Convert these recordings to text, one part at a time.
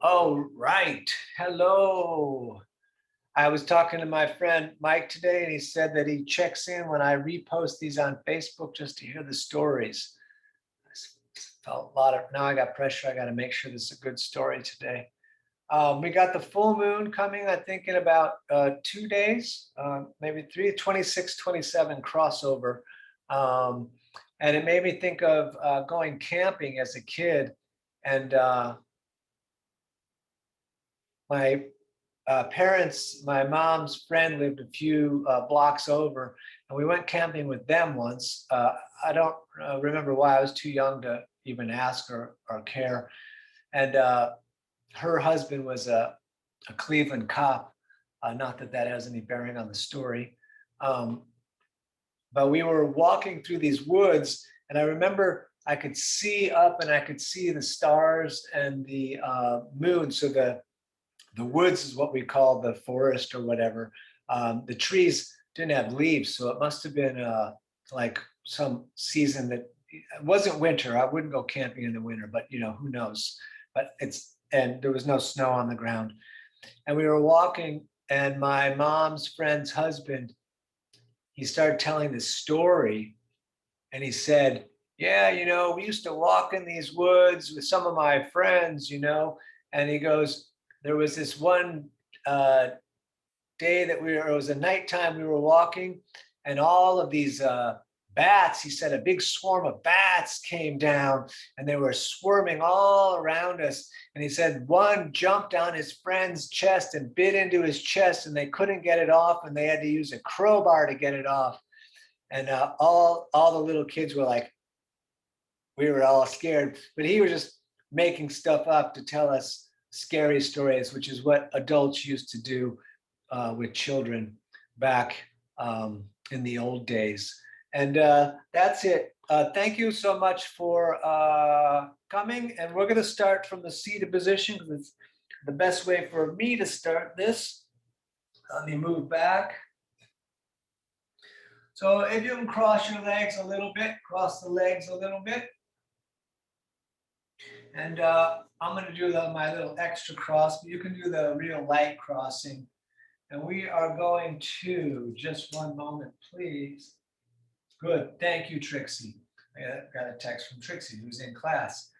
Oh, right. Hello. I was talking to my friend Mike today, and he said that he checks in when I repost these on Facebook just to hear the stories. Felt a lot of, now I got pressure. I got to make sure this is a good story today. We got the full moon coming, I think, in about 2 days, maybe three, 26, 27 crossover. Um, and it made me think of going camping as a kid. And my parents, my mom's friend lived a few blocks over, and we went camping with them once. I don't remember why. I was too young to even ask or care. And her husband was a Cleveland cop. Not that that has any bearing on the story. Um, but we were walking through these woods, and I remember I could see up and I could see the stars and the moon. So the woods is what we call the forest or whatever. The trees didn't have leaves, so it must have been like some season that it wasn't winter. I wouldn't go camping in the winter, but who knows? But and there was no snow on the ground, and we were walking, and my mom's friend's husband, he started telling this story, and he said, "Yeah, we used to walk in these woods with some of my friends, and he goes, there was this one day that it was a nighttime, we were walking, and all of these bats, he said a big swarm of bats came down, and they were swarming all around us. And he said one jumped on his friend's chest and bit into his chest, and they couldn't get it off, and they had to use a crowbar to get it off. And all the little kids were like, we were all scared, but he was just making stuff up to tell us scary stories, which is what adults used to do with children back in the old days. And that's it. Thank you so much for coming. And we're going to start from the seated position because it's the best way for me to start this. Let me move back. So if you can cross your legs a little bit, cross the legs a little bit. And I'm going to do my little extra cross, but you can do the real light crossing. And we are going to, just one moment, please. Good. Thank you, Trixie. I got a text from Trixie, who's in class.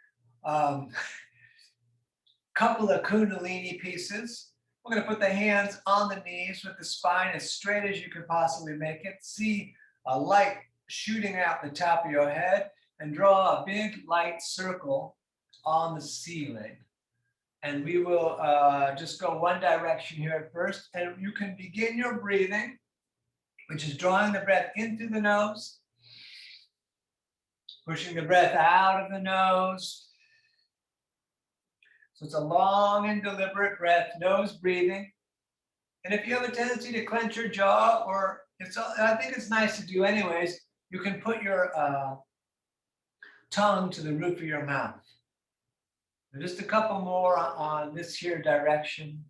Couple of Kundalini pieces. We're going to put the hands on the knees with the spine as straight as you can possibly make it. See a light shooting out the top of your head, and draw a big light circle on the ceiling. And we will just go one direction here at first. And you can begin your breathing, which is drawing the breath in through the nose, pushing the breath out of the nose. So it's a long and deliberate breath, nose breathing. And if you have a tendency to clench your jaw, or I think it's nice to do anyways, you can put your tongue to the roof of your mouth. And just a couple more on this here direction.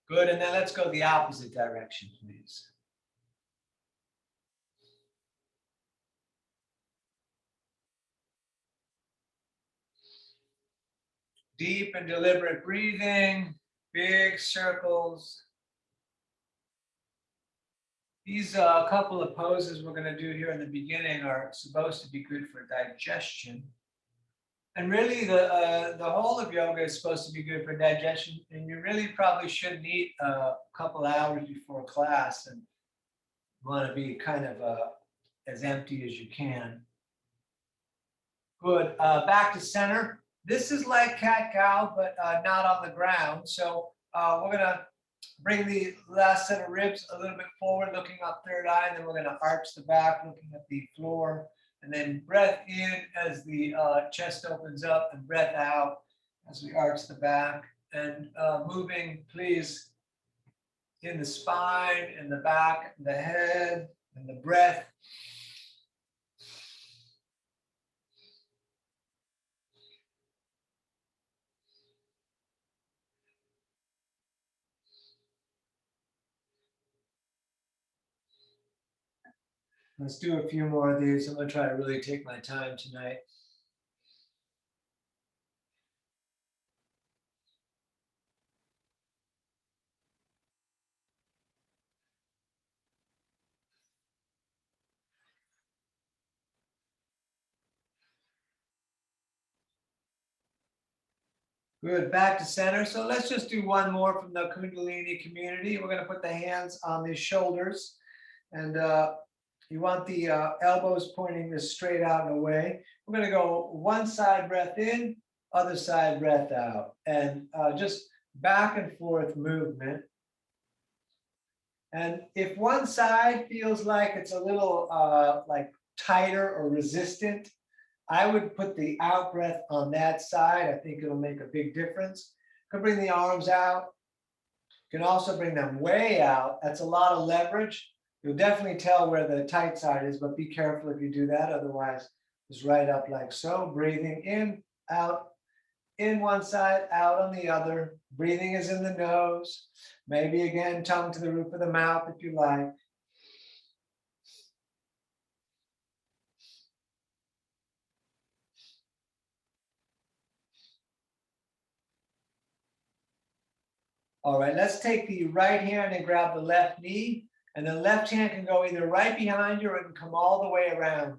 Good, and then let's go the opposite direction, please. Deep and deliberate breathing, big circles. These couple of poses we're going to do here in the beginning are supposed to be good for digestion. And really, the whole of yoga is supposed to be good for digestion. And you really probably shouldn't eat a couple hours before class, and want to be kind of as empty as you can. Good. Back to center. This is like cat-cow, but not on the ground. So we're going to bring the last set of ribs a little bit forward, looking up third eye, and then we're going to arch the back, looking at the floor. And then breath in as the chest opens up, and breath out as we arch the back. And moving, please, in the spine, in the back, the head, and the breath. Let's do a few more of these. I'm going to try to really take my time tonight. Good, back to center. So let's just do one more from the Kundalini community. We're going to put the hands on the shoulders, and you want the elbows pointing this straight out and away. We're going to go one side breath in, other side breath out, and just back and forth movement. And if one side feels like it's a little like tighter or resistant, I would put the out breath on that side. I think it'll make a big difference. You can bring the arms out. You can also bring them way out. That's a lot of leverage. You'll definitely tell where the tight side is, but be careful if you do that. Otherwise, just right up like so. Breathing in one side, out on the other. Breathing is in the nose. Maybe again, tongue to the roof of the mouth if you like. All right, let's take the right hand and grab the left knee, and the left hand can go either right behind you or it can come all the way around.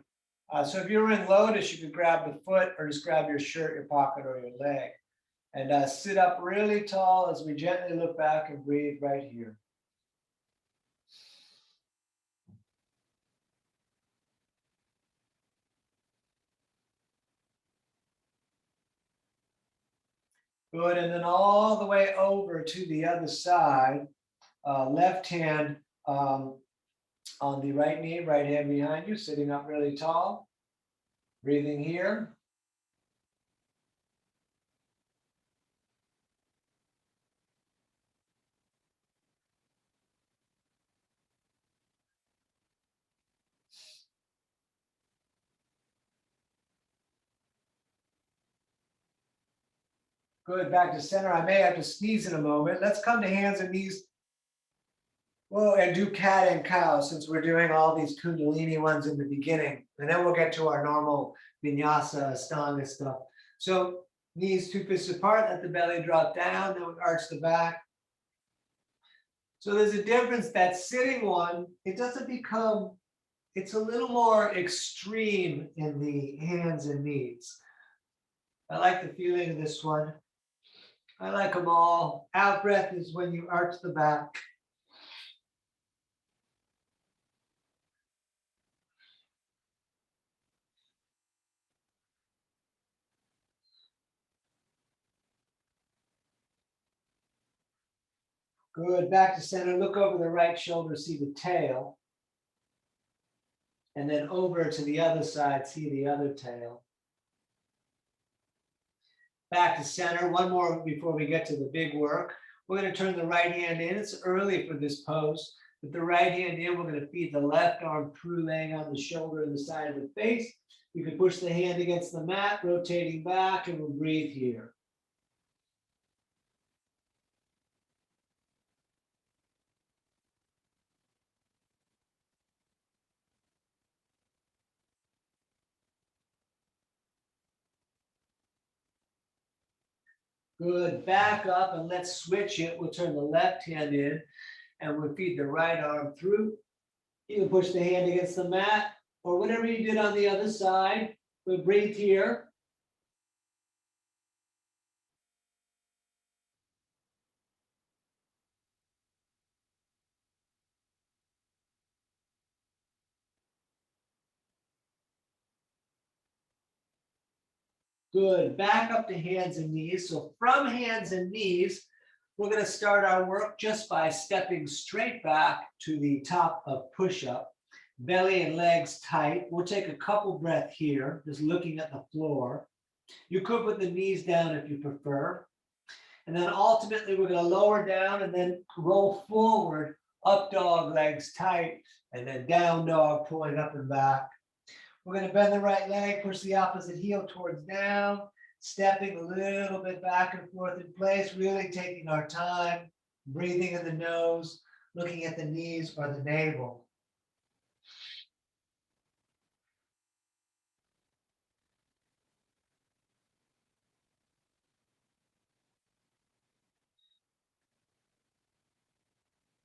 So if you're in lotus, you could grab the foot or just grab your shirt, your pocket, or your leg. And sit up really tall as we gently look back and breathe right here. Good, and then all the way over to the other side. Left hand on the right knee, right hand behind you, sitting up really tall. Breathing here. Good, back to center. I may have to sneeze in a moment. Let's come to hands and knees. Whoa, and do cat and cow since we're doing all these Kundalini ones in the beginning. And then we'll get to our normal vinyasa, Ashtanga stuff. So knees 2 fists apart, let the belly drop down, then we arch the back. So there's a difference. That sitting one, it doesn't become, it's a little more extreme in the hands and knees. I like the feeling of this one. I like them all. Out breath is when you arch the back. Good, back to center. Look over the right shoulder, see the tail. And then over to the other side, see the other tail. Back to center. One more before we get to the big work. We're going to turn the right hand in. It's early for this pose. With the right hand in, we're going to feed the left arm through, laying on the shoulder and the side of the face. You can push the hand against the mat, rotating back, and we'll breathe here. Good, back up and let's switch it. We'll turn the left hand in and we'll feed the right arm through. You can push the hand against the mat or whatever you did on the other side. We'll breathe here. Good, back up to hands and knees. So from hands and knees, we're going to start our work just by stepping straight back to the top of push-up. Belly and legs tight. We'll take a couple breaths here, just looking at the floor. You could put the knees down if you prefer. And then ultimately, we're going to lower down and then roll forward, up dog, legs tight, and then down dog, pulling up and back. We're going to bend the right leg, push the opposite heel towards down, stepping a little bit back and forth in place, really taking our time, breathing in the nose, looking at the knees or the navel.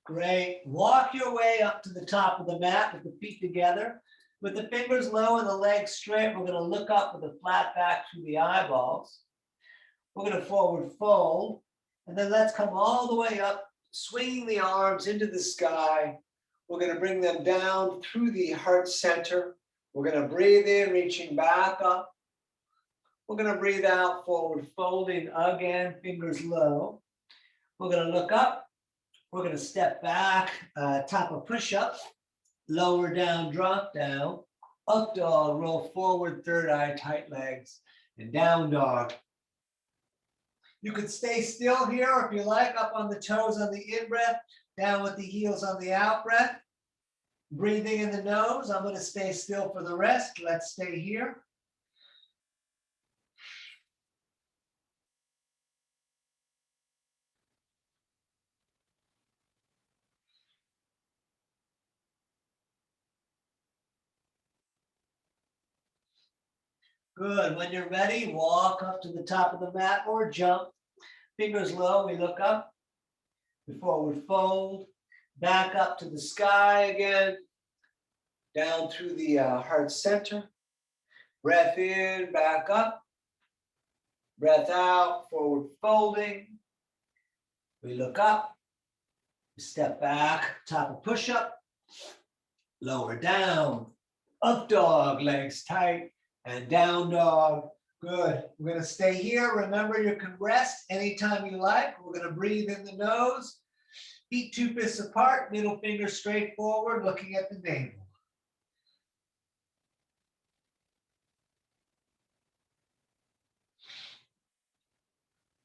Great. Walk your way up to the top of the mat with the feet together. With the fingers low and the legs straight, we're going to look up with a flat back through the eyeballs. We're going to forward fold. And then let's come all the way up, swinging the arms into the sky. We're going to bring them down through the heart center. We're going to breathe in, reaching back up. We're going to breathe out, forward folding again, fingers low. We're going to look up. We're going to step back, top of push-up, lower down, drop down, up dog, roll forward, third eye, tight legs, and down dog. You could stay still here or if you like, up on the toes on the in-breath, down with the heels on the out-breath. Breathing in the nose. I'm going to stay still for the rest. Let's stay here. Good. When you're ready, walk up to the top of the mat or jump. Fingers low, we look up. We forward fold. Back up to the sky again. Down through the heart center. Breath in, back up. Breath out, forward folding. We look up. We step back, top of push-up. Lower down. Up dog, legs tight. And down dog. Good. We're going to stay here. Remember, you can rest anytime you like. We're going to breathe in the nose. Feet 2 fists apart, middle finger straight forward, looking at the navel.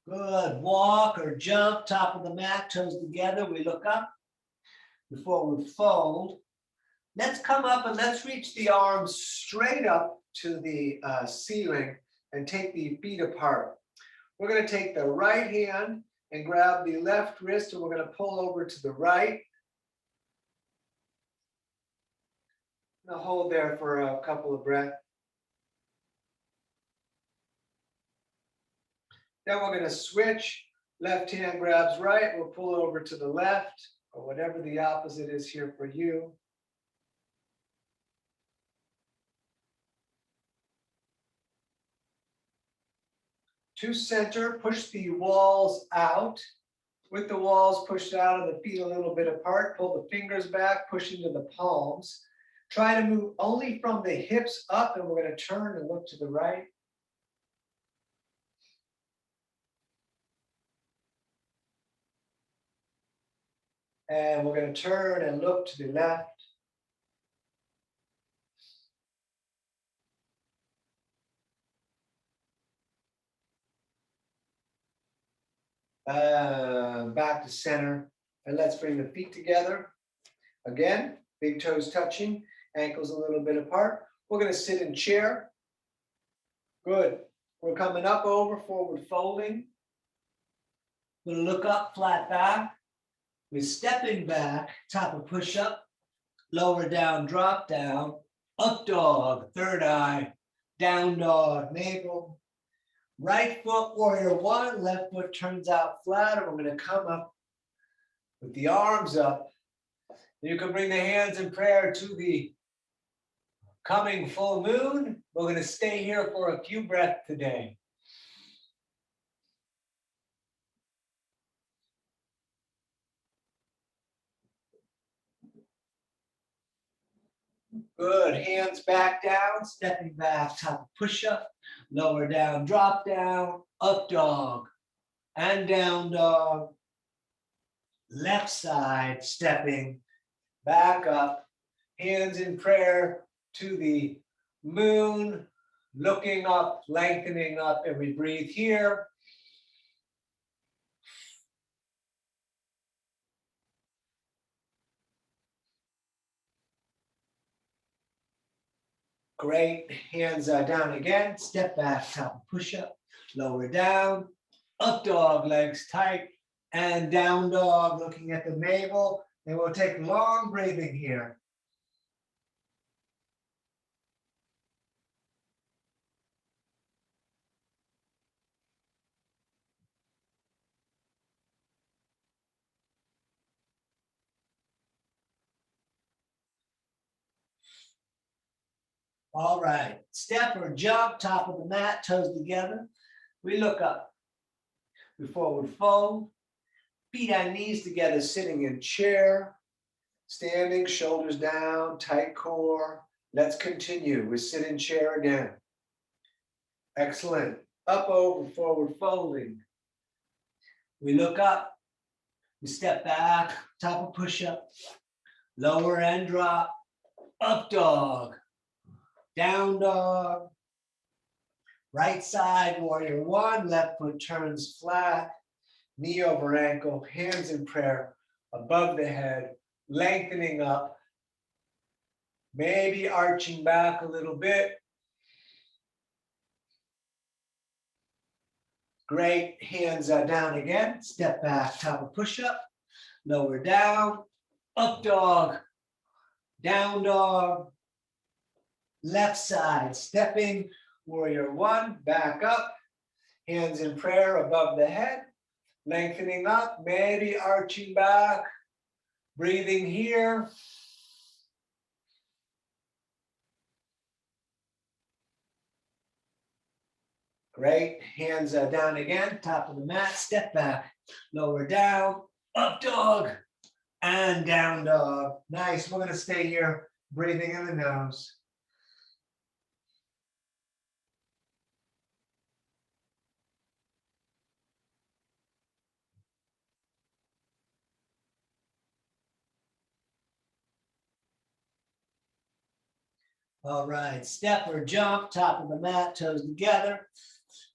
Good. Walk or jump, top of the mat, toes together. We look up. We forward fold. Let's come up and let's reach the arms straight up to the ceiling and take the feet apart. We're going to take the right hand and grab the left wrist and we're going to pull over to the right. Now hold there for a couple of breaths. Then we're going to switch. Left hand grabs right. We'll pull over to the left or whatever the opposite is here for you. To center, push the walls out. With the walls pushed out and the feet a little bit apart, pull the fingers back, push into the palms. Try to move only from the hips up, and we're going to turn and look to the right. And we're going to turn and look to the left. Back to center. And let's bring the feet together. Again, big toes touching, ankles a little bit apart. We're going to sit in chair. Good. We're coming up over, forward folding. We're going to look up, flat back. We're stepping back, top of push-up, lower down, drop down, up dog, third eye, down dog, navel. Right foot, warrior one, left foot turns out flat, and we're going to come up with the arms up. You can bring the hands in prayer to the coming full moon. We're going to stay here for a few breaths today. Good. Hands back down, stepping back, top of push-up, lower down, drop down, up dog, and down dog. Left side, stepping back up, hands in prayer to the moon, looking up, lengthening up, and we breathe here. Great. Hands down again. Step back, top push-up, lower down, up dog, legs tight, and down dog, looking at the navel. And we'll take long breathing here. All right, step or jump, top of the mat, toes together. We look up. We forward fold, feet and knees together, sitting in chair, standing, shoulders down, tight core. Let's continue. We sit in chair again. Excellent. Up, over, forward folding. We look up. We step back, top of push-up, lower and drop, up dog, down dog, right side, warrior one, left foot turns flat, knee over ankle, hands in prayer, above the head, lengthening up, maybe arching back a little bit. Great, hands down again, step back, top of push-up, lower down, up dog, down dog, left side, stepping, warrior one, back up, hands in prayer above the head, lengthening up, maybe arching back, breathing here. Great, hands down again, top of the mat, step back, lower down, up dog, and down dog. Nice, we're gonna stay here, breathing in the nose. All right, step or jump, top of the mat, toes together.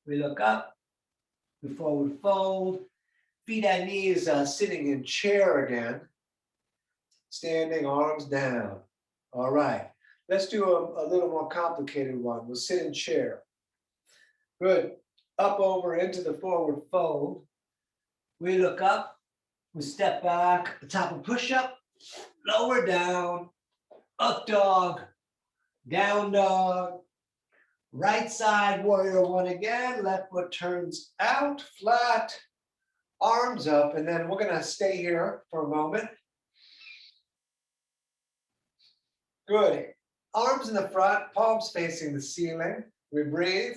We look up, we forward fold, feet and knees sitting in chair again. Standing, arms down. All right, let's do a little more complicated one. We'll sit in chair. Good, up over into the forward fold. We look up, we step back, top of push-up, lower down, up dog, down dog, right side, warrior one again, left foot turns out, flat, arms up, and then we're gonna stay here for a moment. Good, arms in the front, palms facing the ceiling. We breathe.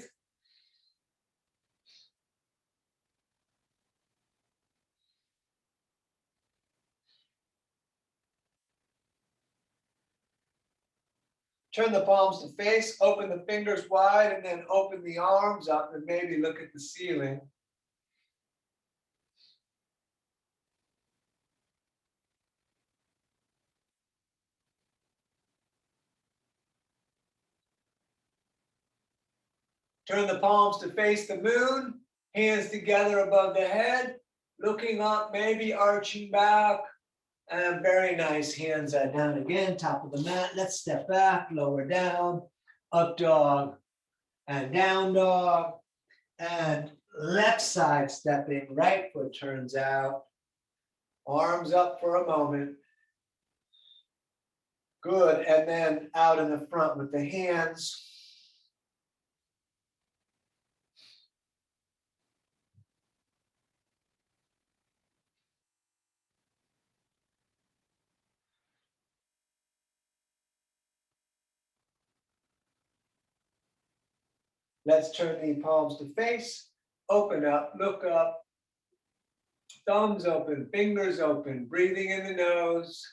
Turn the palms to face, open the fingers wide, and then open the arms up and maybe look at the ceiling. Turn the palms to face the moon, hands together above the head, looking up, maybe arching back. And very nice, hands down again, top of the mat. Let's step back, lower down, up dog, and down dog. And left side stepping, right foot turns out. Arms up for a moment. Good, and then out in the front with the hands. Let's turn the palms to face, open up, look up, thumbs open, fingers open, breathing in the nose.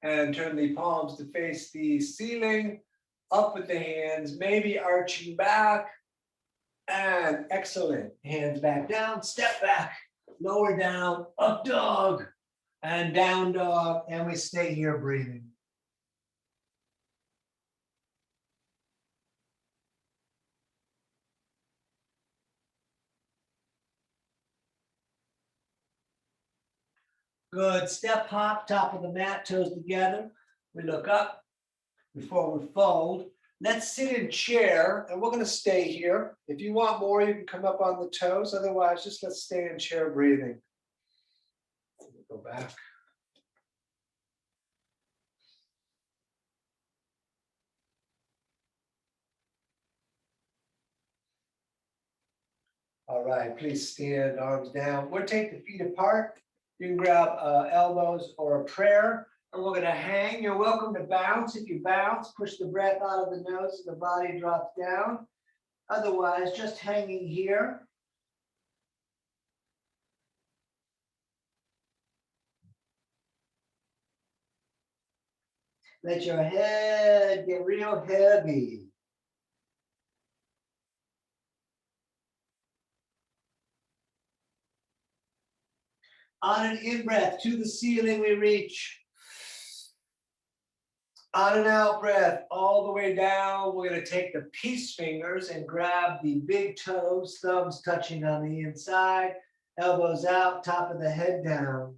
And turn the palms to face the ceiling, up with the hands, maybe arching back. And excellent. Hands back down, step back, lower down, up dog, and down dog. And we stay here breathing. Good. Step hop, top of the mat, toes together. We look up, we forward fold. Let's sit in chair, and we're going to stay here. If you want more, you can come up on the toes. Otherwise, just let's stay in chair breathing. Go back. All right, please stand, arms down. We'll take the feet apart. You can grab elbows or a prayer, and we're gonna hang. You're welcome to bounce. If you bounce, push the breath out of the nose so the body drops down. Otherwise, just hanging here. Let your head get real heavy. On an in-breath, to the ceiling we reach. On an out breath, all the way down, we're going to take the peace fingers and grab the big toes, thumbs touching on the inside, elbows out, top of the head down.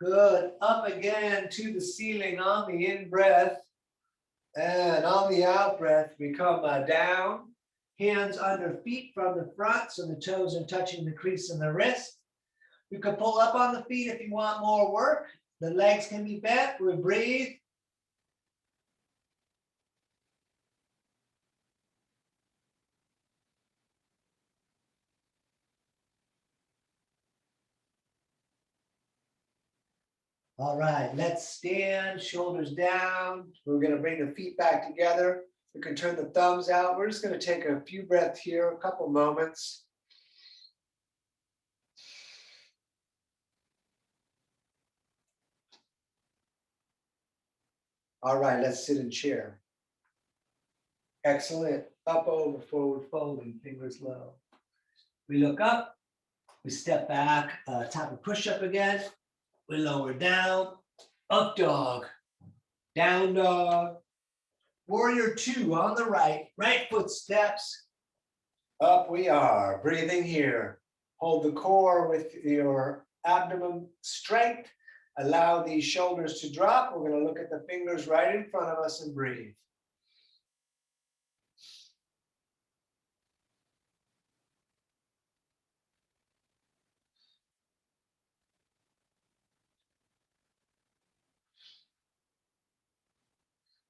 Good. Up again to the ceiling on the in-breath. And on the out breath, we come down. Hands under feet from the front so the toes are touching the crease in the wrist. You can pull up on the feet if you want more work. The legs can be bent. We breathe. All right, let's stand, shoulders down. We're going to bring the feet back together. We can turn the thumbs out. We're just going to take a few breaths here, a couple moments. All right, let's sit in chair. Excellent. Up, over, forward, folding, fingers low. We look up, we step back, top of push-up again. We lower down, up dog, down dog. Warrior two on the right, right foot steps. Up we are, breathing here. Hold the core with your abdomen straight. Allow the shoulders to drop. We're going to look at the fingers right in front of us and breathe.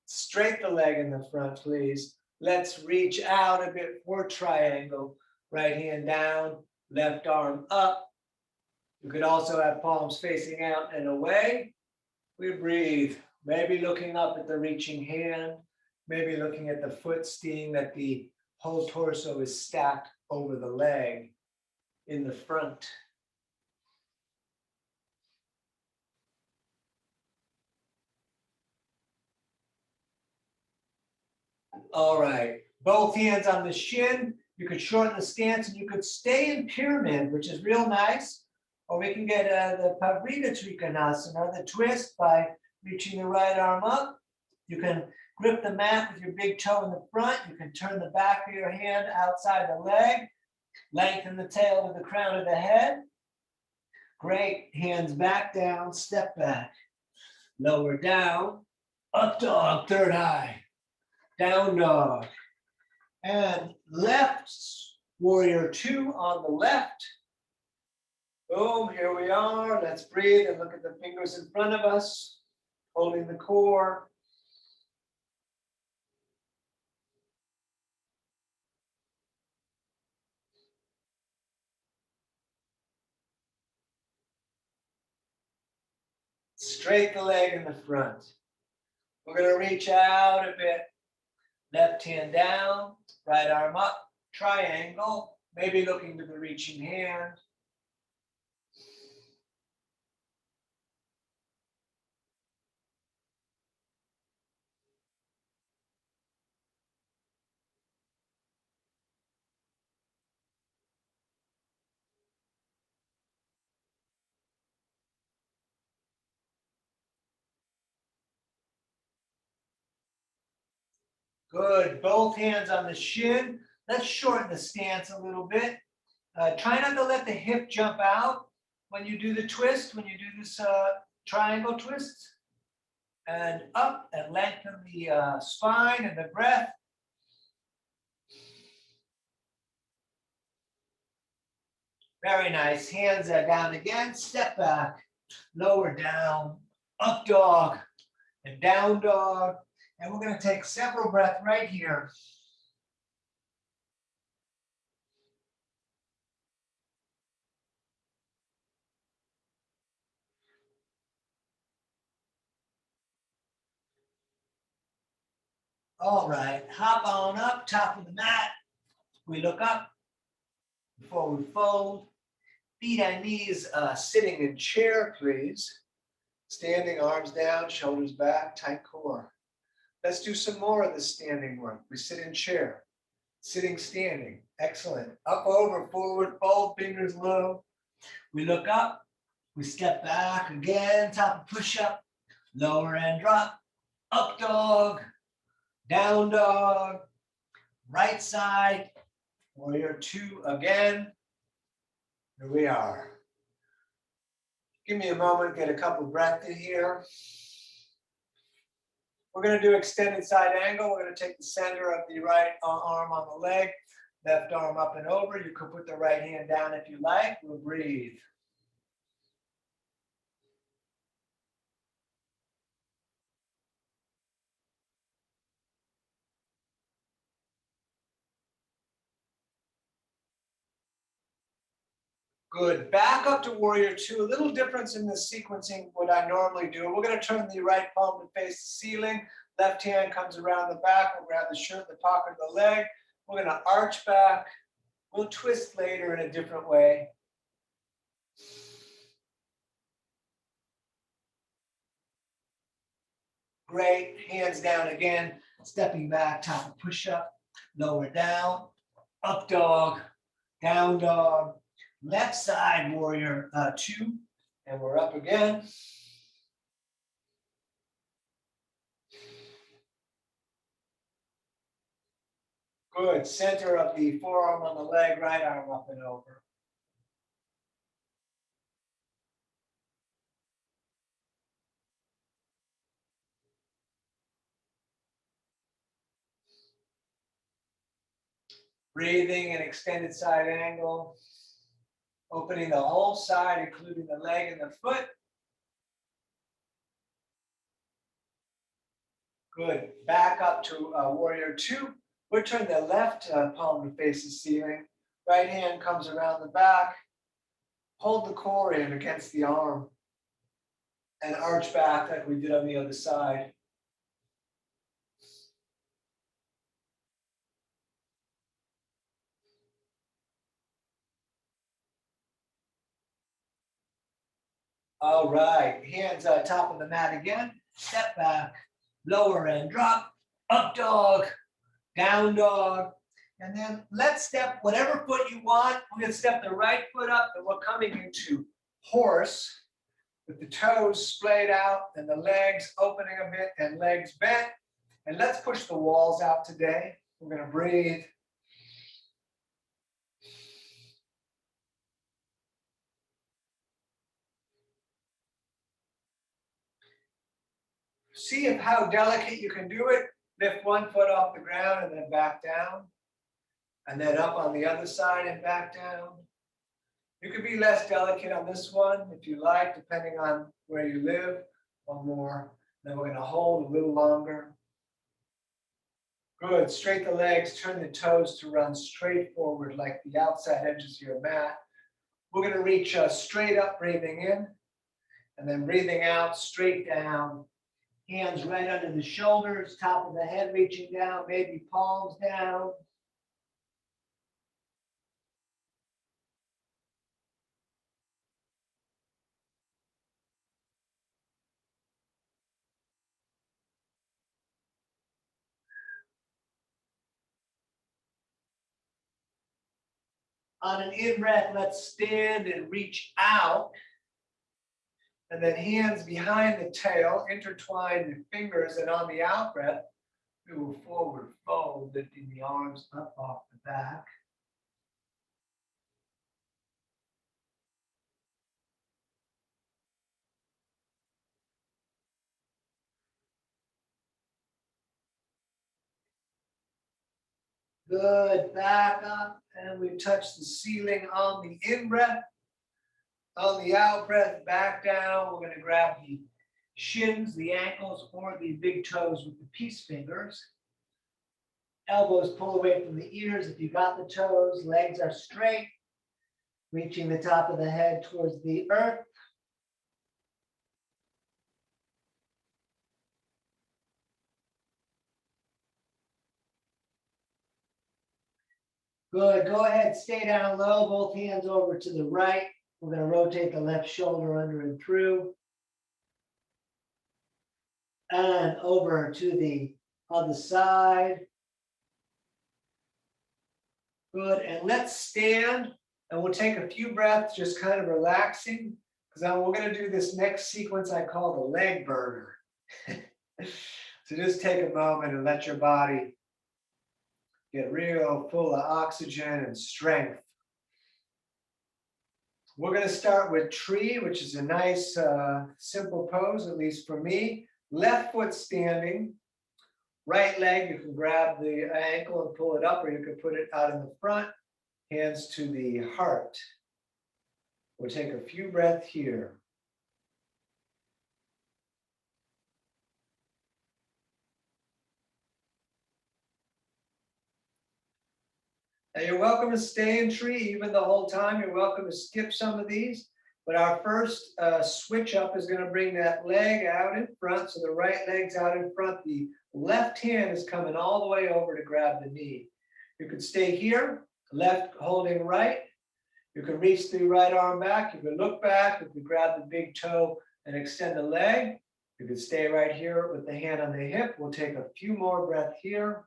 Straight the leg in the front, please. Let's reach out a bit for triangle. Right hand down, left arm up. You could also have palms facing out and away. We breathe, maybe looking up at the reaching hand, maybe looking at the foot, seeing that the whole torso is stacked over the leg in the front. All right, both hands on the shin. You could shorten the stance and you could stay in pyramid, which is real nice. Or we can get the Babrita Andrasana, the twist, by reaching the right arm up. You can grip the mat with your big toe in the front. You can turn the back of your hand outside the leg. Lengthen the tail with the crown of the head. Great. Hands back down, step back. Lower down, up dog, third eye. Down dog. And left warrior two on the left. Boom, here we are. Let's breathe and look at the fingers in front of us, holding the core. Straight the leg in the front. We're going to reach out a bit. Left hand down, right arm up, triangle, maybe looking to the reaching hand. Good. Both hands on the shin. Let's shorten the stance a little bit. Try not to let the hip jump out when you do the twist, when you do this triangle twist. And up and lengthen the spine and the breath. Very nice. Hands are down again. Step back. Lower down. Up dog. And down dog. And we're going to take several breaths right here. All right. Hop on up, top of the mat. We look up before we fold. Feet and knees sitting in chair, please. Standing, arms down, shoulders back, tight core. Let's do some more of this standing work. We sit in chair, sitting, standing. Excellent. Up, over, forward, fold, fingers low. We look up, we step back again, top of push-up, lower and drop, up dog, down dog, right side, warrior two again. Here we are. Give me a moment, get a couple breaths in here. We're going to do extended side angle. We're going to take the center of the right arm on the leg, left arm up and over. You could put the right hand down if you like. We'll breathe. Good. Back up to warrior two. A little difference in the sequencing what I normally do. We're going to turn the right palm to face the ceiling. Left hand comes around the back. We'll grab the shirt, the pocket of the leg. We're going to arch back. We'll twist later in a different way. Great. Hands down again. Stepping back, top of push-up. Lower down. Up dog. Down dog. Left side warrior two. And we're up again. Good. Center of the forearm on the leg, right arm up and over. Breathing an extended side angle. Opening the whole side, including the leg and the foot. Good. Back up to warrior two. We'll turn the left palm to face the ceiling. Right hand comes around the back. Hold the core in against the arm. And arch back like we did on the other side. All right, hands top of the mat again. Step back, lower and drop, up dog, down dog. And then let's step whatever foot you want. We're gonna step the right foot up and we're coming into horse with the toes splayed out and the legs opening a bit and legs bent. And let's push the walls out today. We're gonna breathe. See how delicate you can do it. Lift one foot off the ground and then back down. And then up on the other side and back down. You could be less delicate on this one if you like, depending on where you live. One more. Then we're going to hold a little longer. Good. Straight the legs, turn the toes to run straight forward like the outside edges of your mat. We're going to reach straight up, breathing in, and then breathing out, straight down. Hands right under the shoulders, top of the head reaching down, maybe palms down. On an in-breath, let's stand and reach out. And then hands behind the tail, intertwine the fingers, and on the out-breath, we will forward fold, lifting the arms up off the back. Good, back up, and we touch the ceiling on the in-breath. On the out-breath, back down. We're gonna grab the shins, the ankles, or the big toes with the peace fingers. Elbows pull away from the ears if you got the toes. Legs are straight, reaching the top of the head towards the earth. Good, go ahead, stay down low, both hands over to the right. We're gonna rotate the left shoulder under and through. And over to the other side. Good, and let's stand, and we'll take a few breaths, just kind of relaxing, because we're gonna do this next sequence I call the leg burner. So just take a moment and let your body get real full of oxygen and strength. We're going to start with tree, which is a nice, simple pose, at least for me. Left foot standing, right leg, you can grab the ankle and pull it up, or you can put it out in the front, hands to the heart. We'll take a few breaths here. Now you're welcome to stay in tree even the whole time. You're welcome to skip some of these. But our first switch up is going to bring that leg out in front. So the right leg's out in front. The left hand is coming all the way over to grab the knee. You could stay here, left holding right. You can reach the right arm back. You can look back. You can grab the big toe and extend the leg. You can stay right here with the hand on the hip. We'll take a few more breaths here.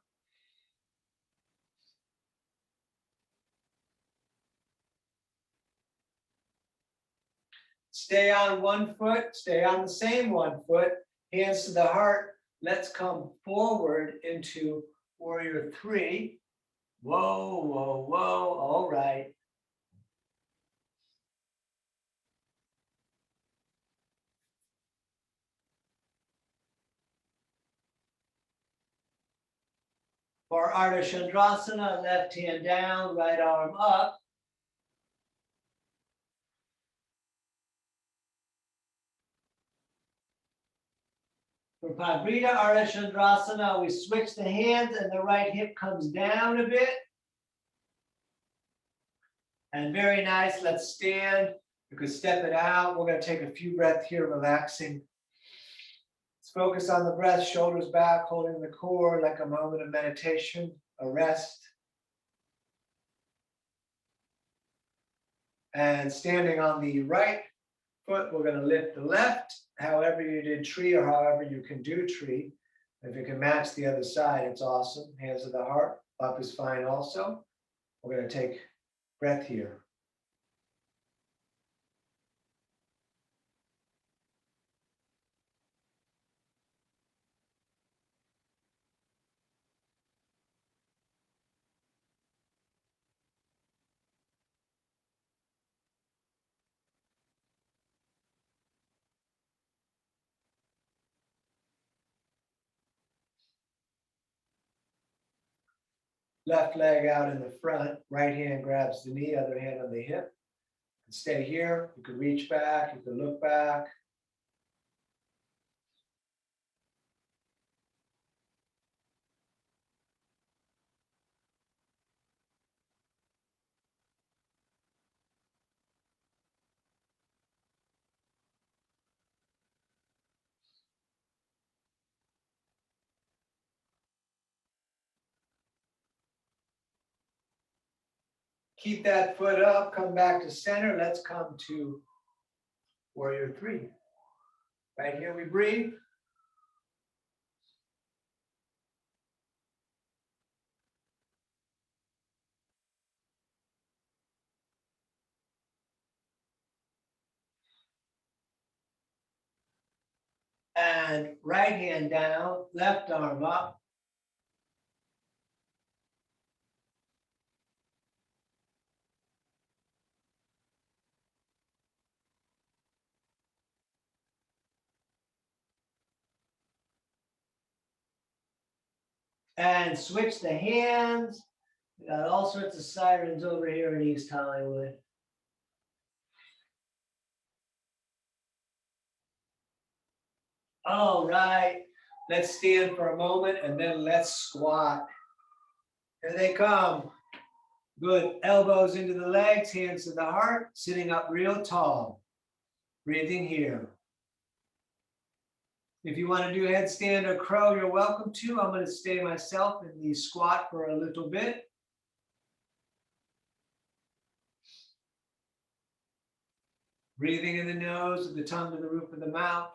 Stay on one foot, stay on the same one foot, hands to the heart. Let's come forward into warrior three. Whoa, whoa, whoa, all right. For Babrita Andrasana, left hand down, right arm up. For Babrita Andrasana, we switch the hands and the right hip comes down a bit. And very nice, let's stand. You can step it out. We're going to take a few breaths here, relaxing. Let's focus on the breath, shoulders back, holding the core like a moment of meditation, a rest. And standing on the right foot, we're going to lift the left, however you did tree or however you can do tree. If you can match the other side, it's awesome. Hands to the heart, up is fine also. We're going to take breath here. Left leg out in the front, right hand grabs the knee, other hand on the hip. And stay here. You can reach back, you can look back. Keep that foot up, come back to center. Let's come to warrior three. Right here we breathe. And right hand down, left arm up. And switch the hands. We got all sorts of sirens over here in East Hollywood. All right, let's stand for a moment and then let's squat. Here they come. Good, elbows into the legs, hands to the heart, sitting up real tall. Breathing here. If you want to do headstand or crow, you're welcome to. I'm going to stay myself in the squat for a little bit. Breathing in the nose, with the tongue to the roof of the mouth.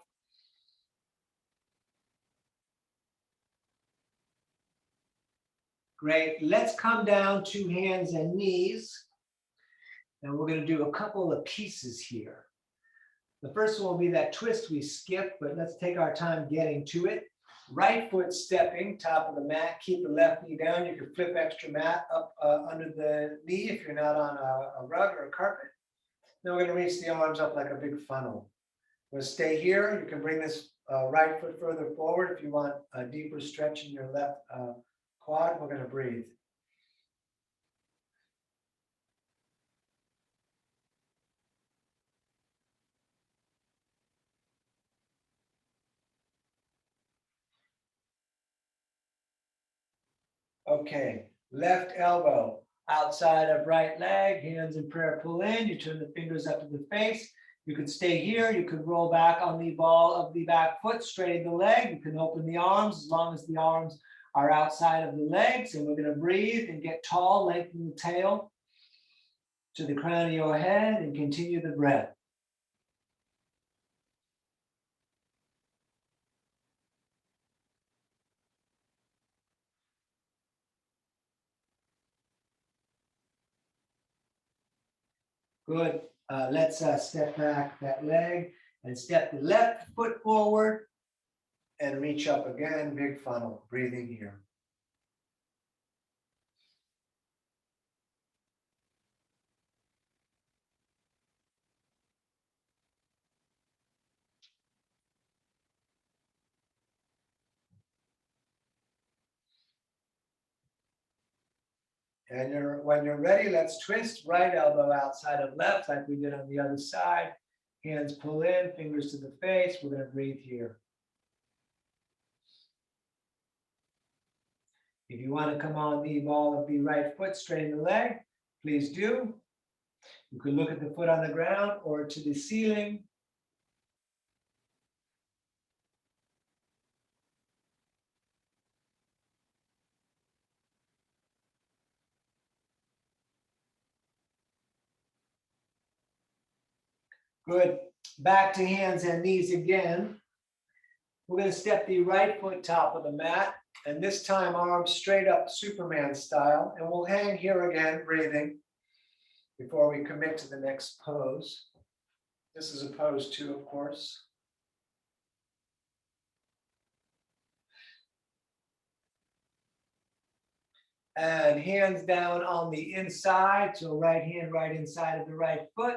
Great. Let's come down to hands and knees. And we're going to do a couple of pieces here. The first one will be that twist we skipped, but let's take our time getting to it. Right foot stepping, top of the mat. Keep the left knee down. You can flip extra mat up under the knee if you're not on a rug or a carpet. Then we're going to reach the arms up like a big funnel. We're going to stay here. You can bring this right foot further forward if you want a deeper stretch in your left quad. We're going to breathe. Okay, left elbow outside of right leg, hands in prayer pull in. You turn the fingers up to the face. You can stay here. You can roll back on the ball of the back foot, straighten the leg. You can open the arms as long as the arms are outside of the legs. And we're going to breathe and get tall, lengthen the tail to the crown of your head and continue the breath. Good. Let's step back that leg and step the left foot forward and reach up again, big funnel, breathing here. And when you're ready, let's twist right elbow outside of left like we did on the other side. Hands pull in, fingers to the face. We're going to breathe here. If you want to come on the ball of the right foot, straighten the leg, please do. You can look at the foot on the ground or to the ceiling. Good. Back to hands and knees again. We're going to step the right foot top of the mat, and this time arms straight up Superman style, and we'll hang here again, breathing, before we commit to the next pose. This is a pose 2, of course. And hands down on the inside, so right hand right inside of the right foot.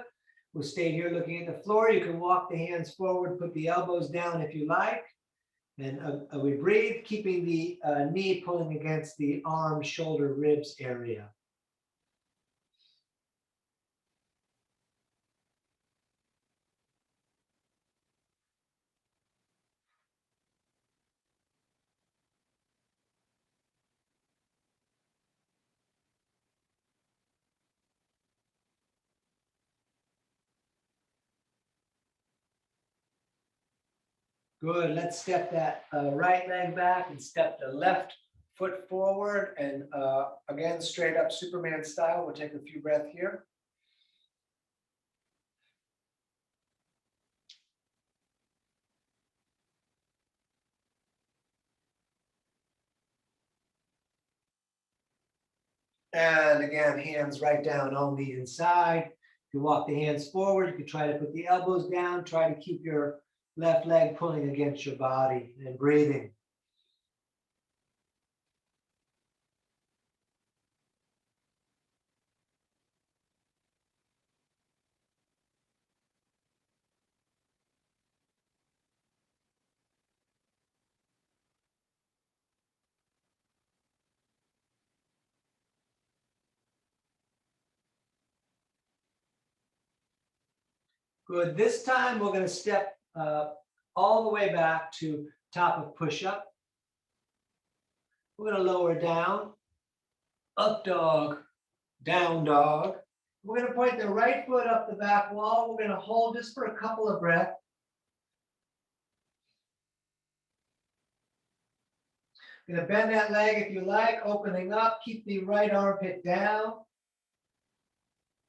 We'll stay here looking at the floor. You can walk the hands forward, put the elbows down if you like. And we breathe, keeping the knee pulling against the arm, shoulder, ribs area. Good. Let's step that right leg back and step the left foot forward. And again, straight up Superman style. We'll take a few breaths here. And again, hands right down on the inside. You walk the hands forward. You can try to put the elbows down. Try to keep your left leg pulling against your body and breathing. Good. This time we're going to step all the way back to top of push-up. We're going to lower down, up dog, down dog. We're going to point the right foot up the back wall. We're going to hold this for a couple of breaths. You're going to bend that leg if you like, opening up, keep the right armpit down.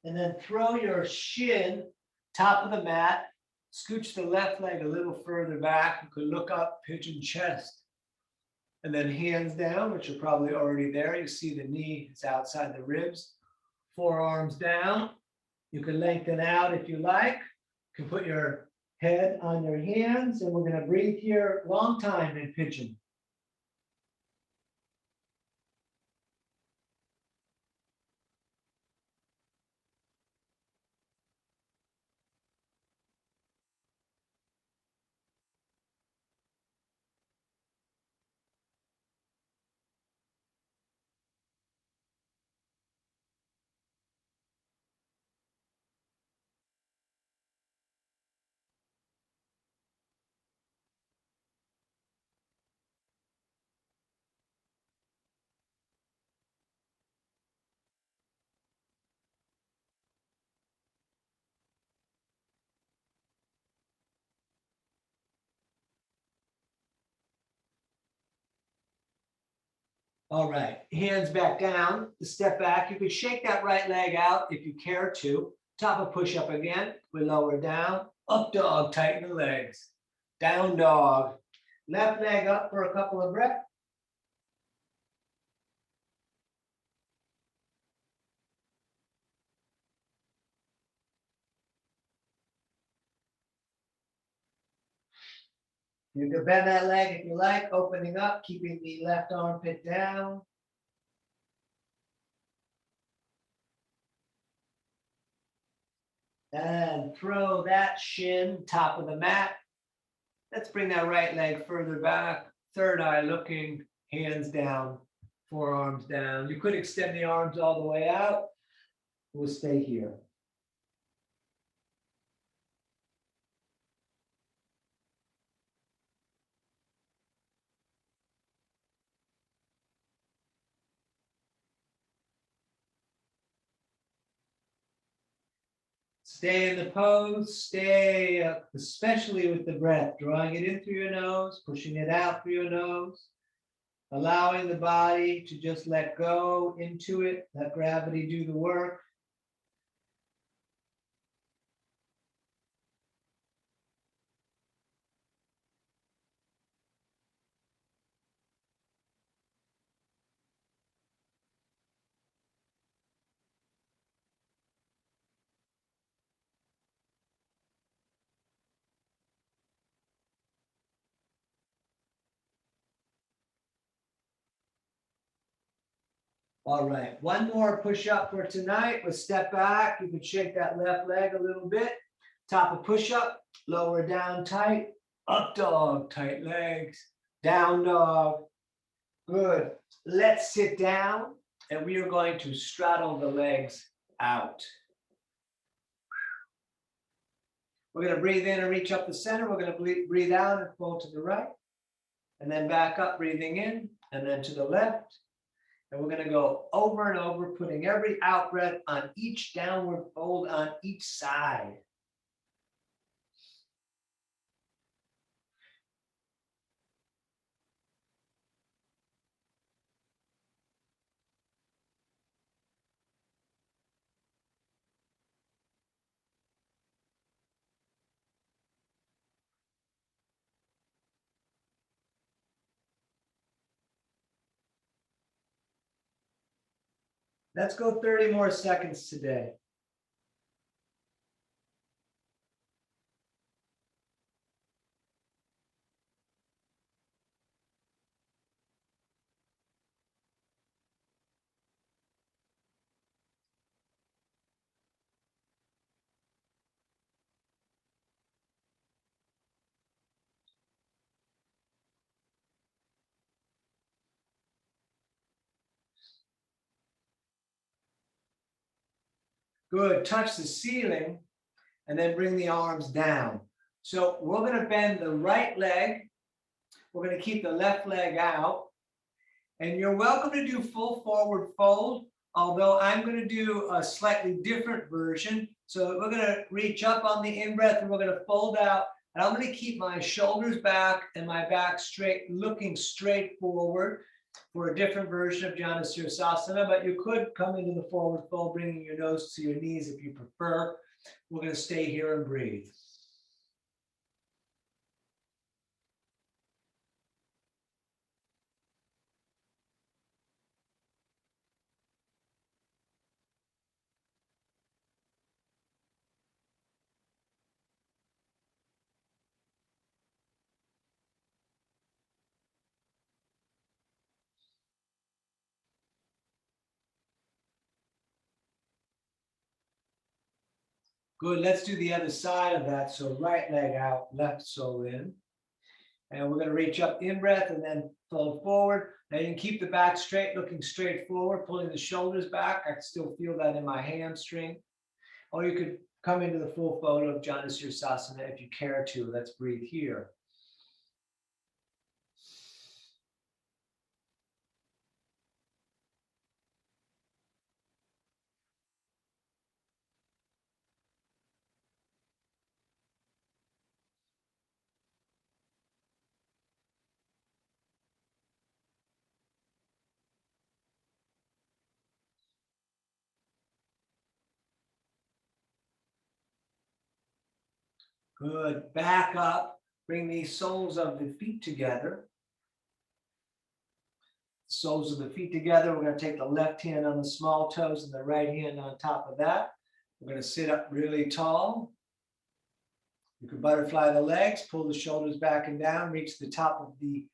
And then throw your shin top of the mat. Scooch the left leg a little further back. You could look up, pigeon chest. And then hands down, which are probably already there. You see the knee is outside the ribs. Forearms down. You can lengthen out if you like. You can put your head on your hands, and we're going to breathe here long time in pigeon. All right, hands back down, step back. You can shake that right leg out if you care to. Top of push-up again. We lower down. Up dog, tighten the legs. Down dog. Left leg up for a couple of breaths. You can bend that leg if you like, opening up, keeping the left armpit down. And throw that shin top of the mat. Let's bring that right leg further back. Third eye looking, hands down, forearms down. You could extend the arms all the way out. We'll stay here. Stay in the pose, stay, especially with the breath, drawing it in through your nose, pushing it out through your nose, allowing the body to just let go into it, let gravity do the work. All right, one more push up for tonight. We'll step back. You can shake that left leg a little bit. Top of push up, lower down tight, up dog, tight legs, down dog. Good. Let's sit down and we are going to straddle the legs out. We're going to breathe in and reach up the center. We're going to breathe out and fold to the right. And then back up, breathing in, and then to the left. And we're going to go over and over, putting every out breath on each downward fold on each side. Let's go 30 more seconds today. Good. Touch the ceiling and then bring the arms down. So we're going to bend the right leg. We're going to keep the left leg out. And you're welcome to do full forward fold, although I'm going to do a slightly different version. So we're going to reach up on the in-breath and we're going to fold out. And I'm going to keep my shoulders back and my back straight, looking straight forward for a different version of Janusirasasana. But you could come into the forward fold, bringing your nose to your knees if you prefer. We're going to stay here and breathe. Good, let's do the other side of that. So right leg out, left sole in. And we're going to reach up in breath and then fold forward. Now you can keep the back straight, looking straight forward, pulling the shoulders back. I can still feel that in my hamstring. Or you could come into the full fold of Janusirasasana if you care to. Let's breathe here. Good. Back up. Bring the soles of the feet together. Soles of the feet together. We're going to take the left hand on the small toes and the right hand on top of that. We're going to sit up really tall. You can butterfly the legs, pull the shoulders back and down, reach the top of the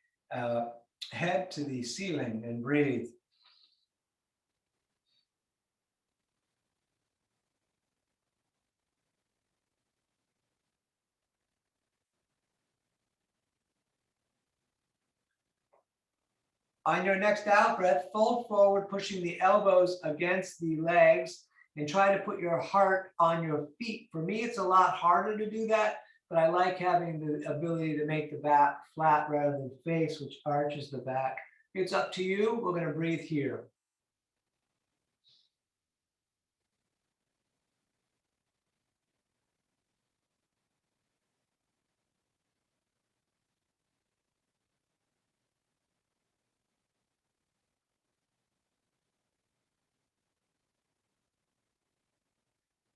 head to the ceiling and breathe. On your next out breath, fold forward, pushing the elbows against the legs and try to put your heart on your feet. For me, it's a lot harder to do that, but I like having the ability to make the back flat rather than face, which arches the back. It's up to you. We're going to breathe here.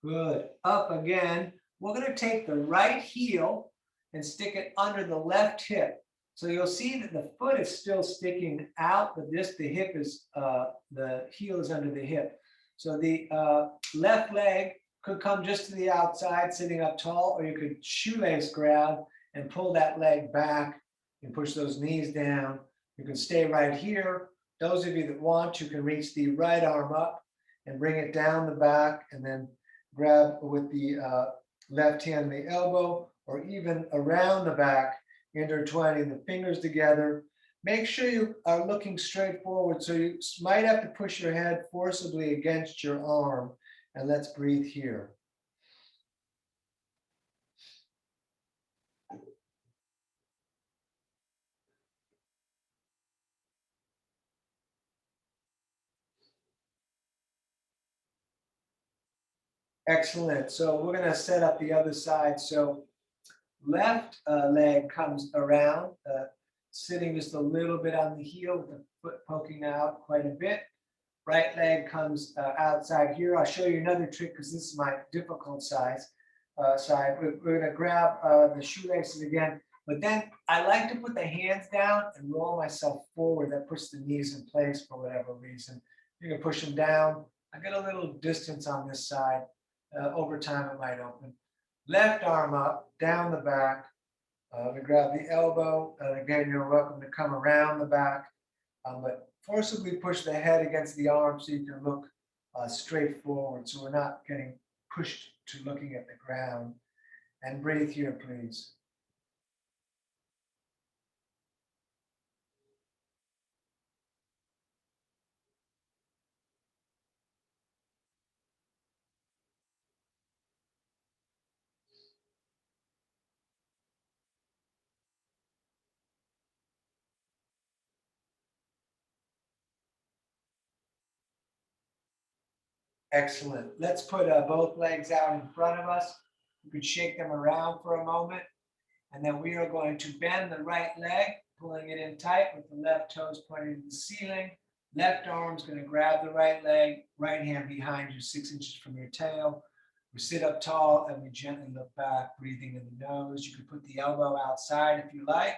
Good. Up again. We're going to take the right heel and stick it under the left hip. So you'll see that the foot is still sticking out, but the hip is, the heel is under the hip. So the left leg could come just to the outside, sitting up tall, or you could shoelace grab and pull that leg back and push those knees down. You can stay right here. Those of you that want, you can reach the right arm up and bring it down the back and then grab with the left hand the elbow, or even around the back, intertwining the fingers together. Make sure you are looking straight forward, so you might have to push your head forcibly against your arm. And let's breathe here. Excellent. So we're going to set up the other side. So left leg comes around, sitting just a little bit on the heel with the foot poking out quite a bit. Right leg comes outside here. I'll show you another trick because this is my difficult side. We're going to grab the shoelaces again, but then I like to put the hands down and roll myself forward. That puts the knees in place for whatever reason. You can push them down. I get a little distance on this side. Over time, it might open. Left arm up, down the back. We grab the elbow. Again, you're welcome to come around the back, but forcibly push the head against the arm so you can look straight forward, so we're not getting pushed to looking at the ground. And breathe here, please. Excellent. Let's put both legs out in front of us. You could shake them around for a moment. And then we are going to bend the right leg, pulling it in tight with the left toes pointing to the ceiling. Left arm's going to grab the right leg, right hand behind you, 6 inches from your tail. We sit up tall and we gently look back, breathing in the nose. You can put the elbow outside if you like.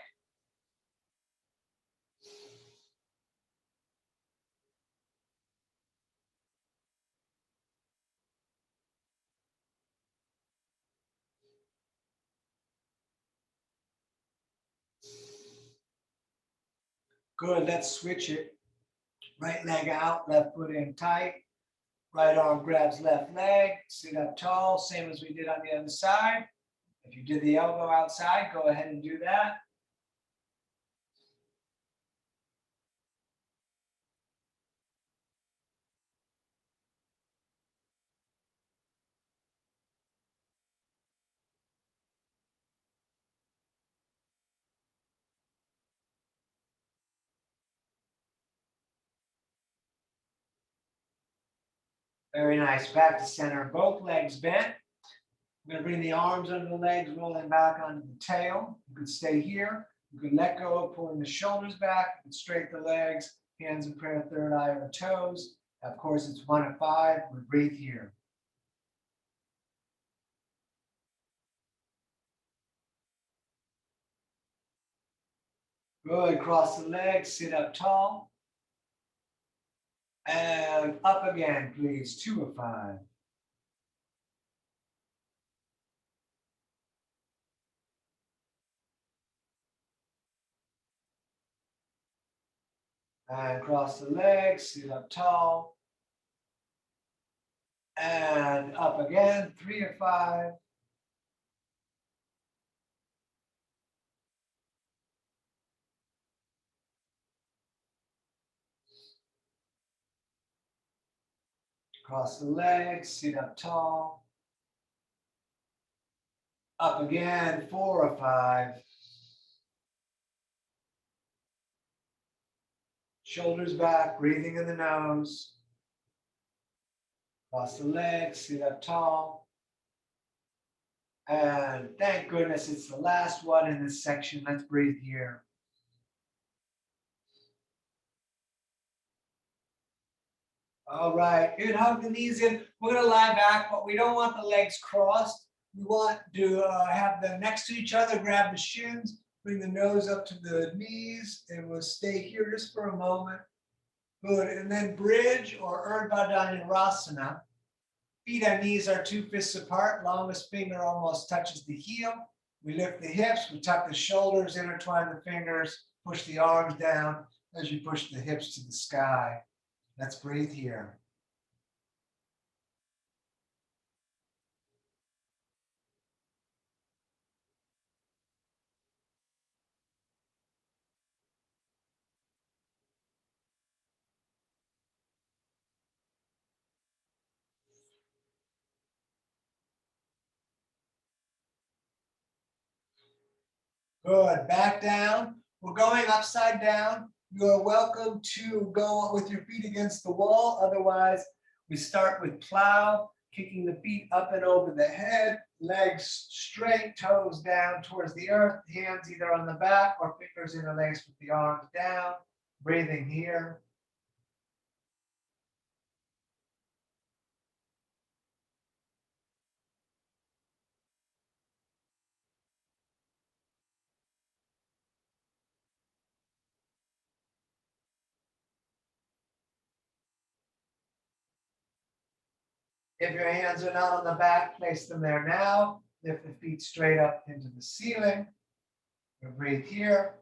Good, let's switch it. Right leg out, left foot in tight. Right arm grabs left leg, sit up tall, same as we did on the other side. If you did the elbow outside, go ahead and do that. Very nice. Back to center. Both legs bent. I'm going to bring the arms under the legs, rolling back onto the tail. You could stay here. You can let go, pulling the shoulders back. You can straighten the legs, hands in prayer, third eye or toes. Of course, it's 1 of 5. We breathe here. Good. Cross the legs, sit up tall. And up again, please. 2 of 5. And cross the legs, sit up tall. And up again, 3 of 5. Cross the legs, sit up tall. Up again, 4 of 5. Shoulders back, breathing in the nose. Cross the legs, sit up tall. And thank goodness it's the last one in this section. Let's breathe here. All right, good. Hug the knees in. We're going to lie back, but we don't want the legs crossed. We want to have them next to each other, grab the shins, bring the nose up to the knees, and we'll stay here just for a moment. Good, and then bridge or Babrita Andrasana. Feet and knees are 2 fists apart. Longest finger almost touches the heel. We lift the hips, we tuck the shoulders, intertwine the fingers, push the arms down as you push the hips to the sky. Let's breathe here. Good, back down. We're going upside down. You're welcome to go with your feet against the wall. Otherwise, we start with plow, kicking the feet up and over the head, legs straight, toes down towards the earth, hands either on the back or fingers interlaced with the arms down. Breathing here. If your hands are not on the back, place them there now. Lift the feet straight up into the ceiling. We'll breathe here.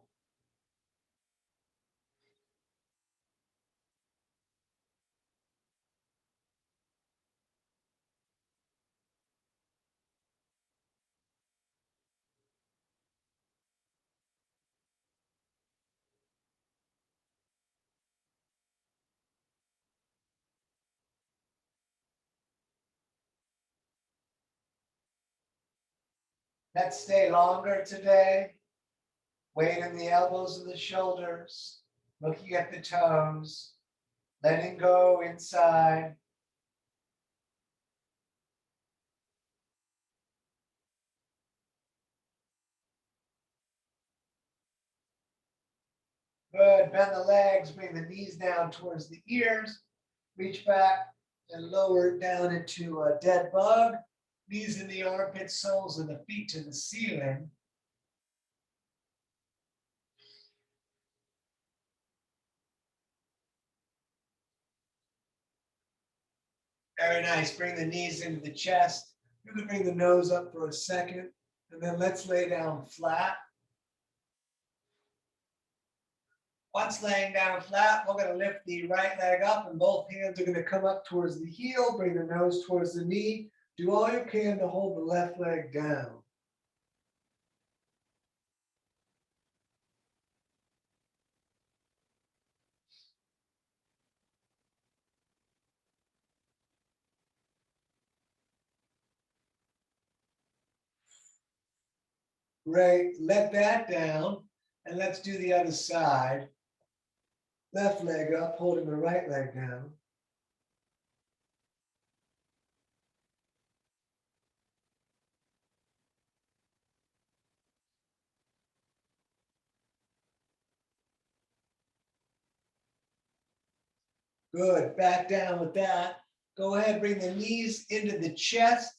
Let's stay longer today. Weight in the elbows and the shoulders. Looking at the toes. Letting go inside. Good. Bend the legs, bring the knees down towards the ears. Reach back and lower it down into a dead bug. Knees in the armpits, soles of the feet to the ceiling. Very nice. Bring the knees into the chest. You're going to bring the nose up for a second. And then let's lay down flat. Once laying down flat, we're going to lift the right leg up and both hands are going to come up towards the heel. Bring the nose towards the knee. Do all you can to hold the left leg down. Great. Let that down. And let's do the other side. Left leg up, holding the right leg down. Good. Back down with that. Go ahead, bring the knees into the chest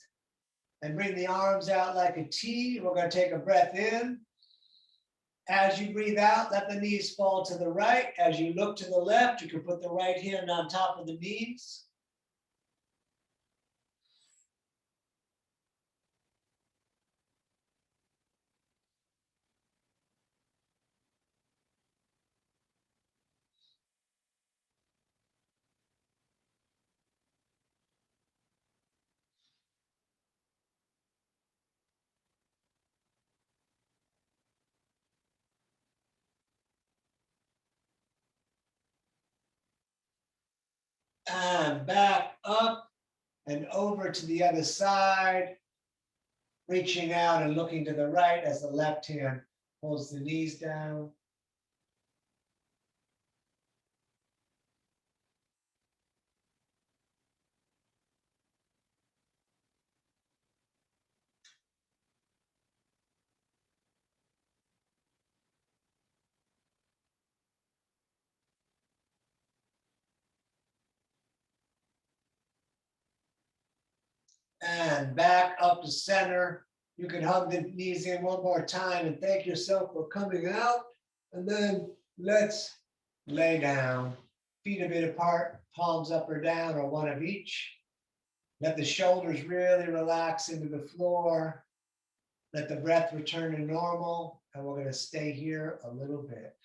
and bring the arms out like a T. We're going to take a breath in. As you breathe out, let the knees fall to the right. As you look to the left, you can put the right hand on top of the knees. And back up and over to the other side, reaching out and looking to the right as the left hand pulls the knees down. And back up to center. You can hug the knees in one more time and thank yourself for coming out. And then let's lay down. Feet a bit apart, palms up or down, or one of each. Let the shoulders really relax into the floor. Let the breath return to normal. And we're going to stay here a little bit.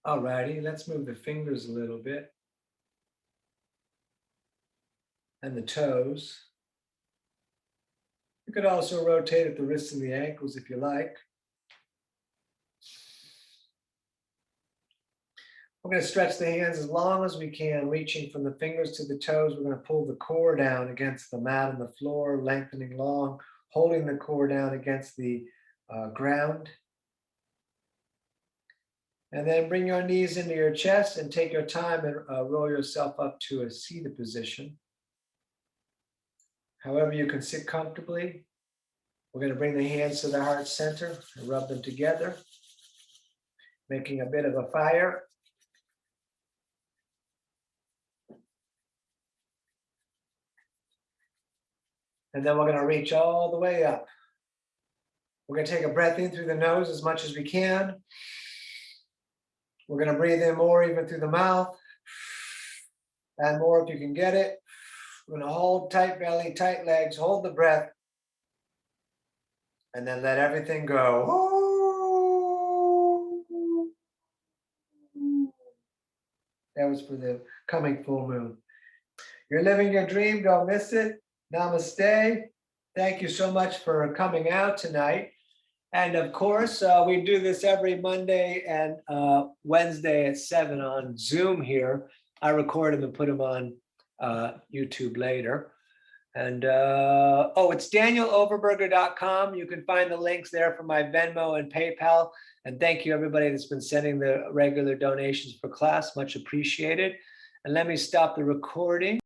All righty, let's move the fingers a little bit. And the toes. You could also rotate at the wrists and the ankles if you like. We're going to stretch the hands as long as we can, reaching from the fingers to the toes. We're going to pull the core down against the mat on the floor, lengthening long, holding the core down against the ground. And then bring your knees into your chest and take your time and roll yourself up to a seated position. However you can sit comfortably. We're going to bring the hands to the heart center and rub them together, making a bit of a fire. And then we're going to reach all the way up. We're going to take a breath in through the nose as much as we can. We're going to breathe in more even through the mouth. And more if you can get it. We're going to hold tight belly, tight legs, hold the breath. And then let everything go. That was for the coming full moon. You're living your dream, don't miss it. Namaste. Thank you so much for coming out tonight. And of course, we do this every Monday and Wednesday at 7 on Zoom here. I record them and put them on YouTube later. And it's danieloverberger.com. You can find the links there for my Venmo and PayPal. And thank you everybody that's been sending the regular donations for class, much appreciated. And let me stop the recording.